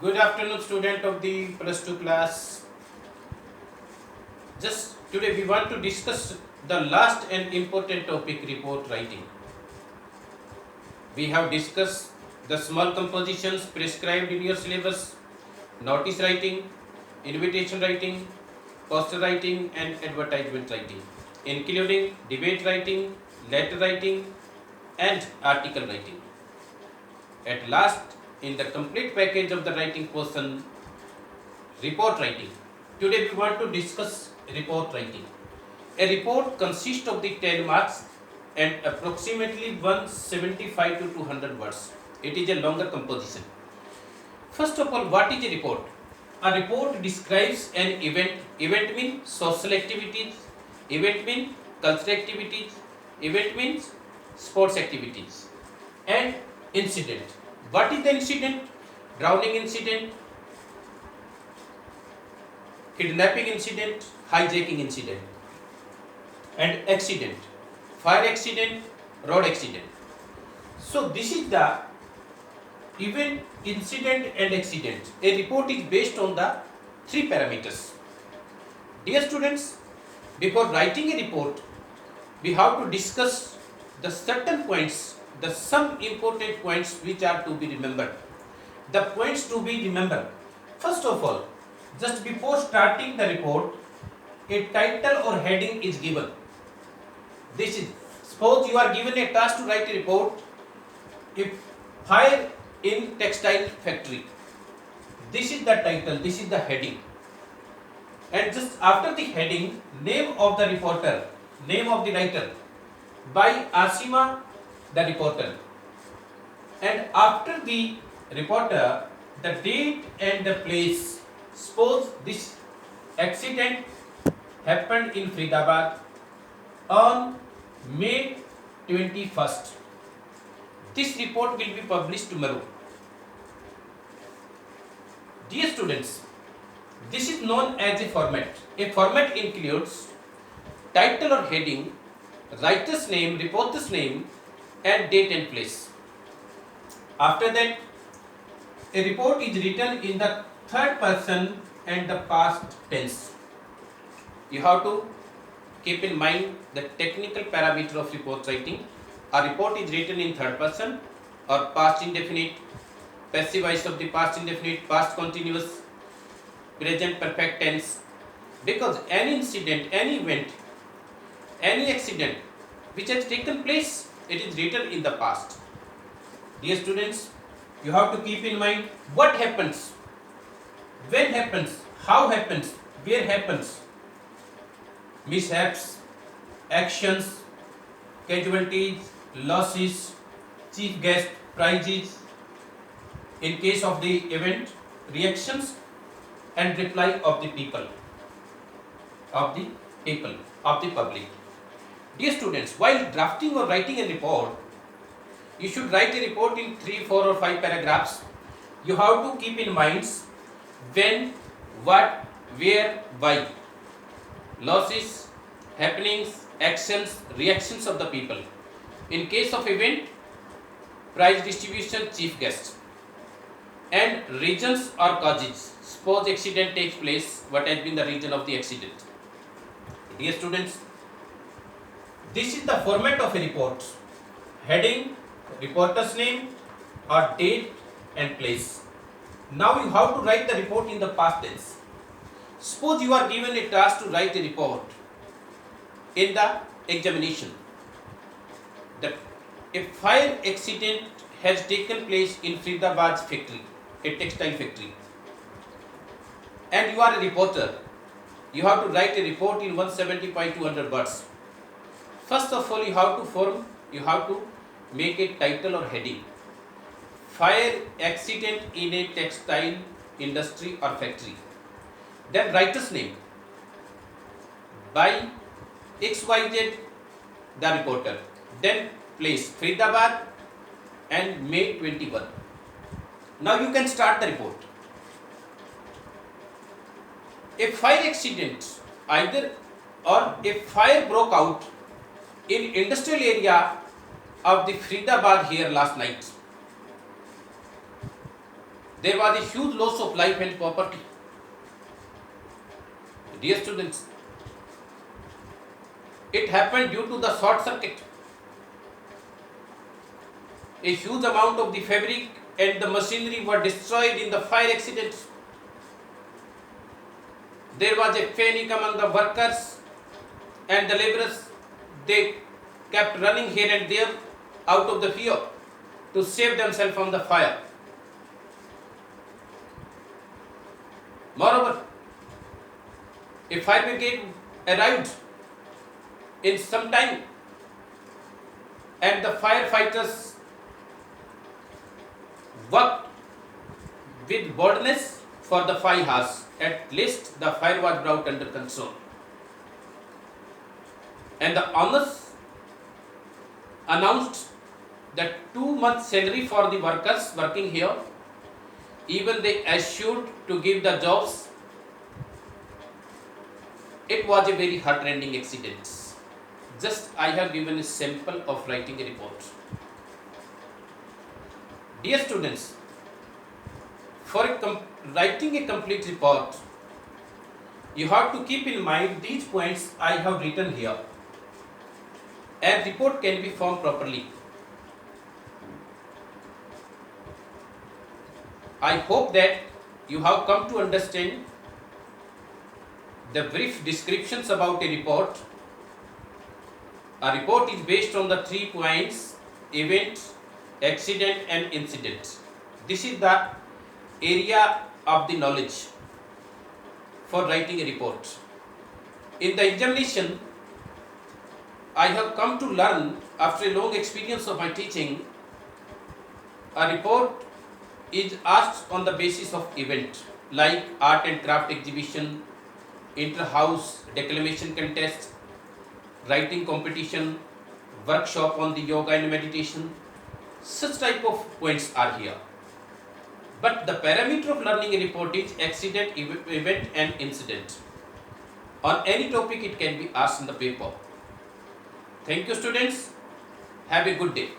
Good afternoon, student of the plus 2 class. Just today we want to discuss the last and important topic, report writing. We have discussed the small compositions prescribed in your syllabus, notice writing, invitation writing, poster writing and advertisement writing, including debate writing, letter writing and article writing. At last, in the complete package of the writing portion, report writing. Today we want to discuss report writing. A report consists of the 10 marks and approximately 175 to 200 words. It is a longer composition. First of all, what is a report? A report describes an event. Event means social activities. Event means cultural activities. Event means sports activities. And incident. What is the incident? Drowning incident, kidnapping incident, hijacking incident, and accident, fire accident, road accident. So this is the event, incident and accident. A report is based on the three parameters. Dear students, before writing a report, we have to discuss the certain points, the some important points which are to be remembered. The points to be remembered. First of all, just before starting the report, a title or heading is given. This is, suppose you are given a task to write a report, if fire in textile factory. This is the title, this is the heading. And just after the heading, name of the reporter, name of the writer, by Asima, the reporter. And after the reporter, the date and the place. Suppose this accident happened in Faridabad on May 21st. This report will be published tomorrow. Dear students, this is known as a format. A format includes title or heading, writer's name, reporter's name, and date and place. After that, a report is written in the third person and the past tense. You have to keep in mind the technical parameter of report writing. A report is written in third person or past indefinite, passive voice of the past indefinite, past continuous, present perfect tense. Because any incident, any event, any accident which has taken place, it is written in the past. Dear students, you have to keep in mind what happens, when happens, how happens, where happens, mishaps, actions, casualties, losses, chief guest, prizes, in case of the event, reactions and reply of the people, of the public. Dear students, while drafting or writing a report, you should write a report in 3, 4 or 5 paragraphs. You have to keep in mind when, what, where, why, losses, happenings, actions, reactions of the people. In case of event, prize distribution, chief guest, and reasons or causes. Suppose accident takes place, what has been the reason of the accident? Dear students, this is the format of a report. Heading, reporter's name or date and place. Now you have to write the report in the past tense. Suppose you are given a task to write a report in the examination that a fire accident has taken place in Faridabad's factory, a textile factory, and you are a reporter. You have to write a report in 170 by 200 words. First of all, you have to make a title or heading. Fire accident in a textile industry or factory. Then writer's name by XYZ, the reporter. Then place Faridabad and May 21. Now you can start the report. A fire accident or a fire broke out in industrial area of the Faridabad here last night. there was a huge loss of life and property. Dear students, it happened due to the short circuit. A huge amount of the fabric and the machinery were destroyed in the fire accident. There was a panic among the workers and the laborers. They kept running here and there out of the fear to save themselves from the fire. Moreover, a fire brigade arrived in some time, and the firefighters worked with boldness for the 5 hours. At least the fire was brought under control. And the owners announced that 2 months salary for the workers working here. Even they assured to give the jobs. It was a very heart-rending accident. Just I have given a sample of writing a report. Dear students, for writing a complete report, you have to keep in mind these points I have written here. A report can be formed properly. I hope that you have come to understand the brief descriptions about a report. A report is based on the 3 points: event, accident and incident. This is the area of the knowledge for writing a report. In the examination, I have come to learn after a long experience of my teaching, a report is asked on the basis of event like art and craft exhibition, inter-house declamation contest, writing competition, workshop on the yoga and meditation. Such type of points are here. But the parameter of learning a report is accident, event and incident. On any topic it can be asked in the paper. Thank you students. Have a good day.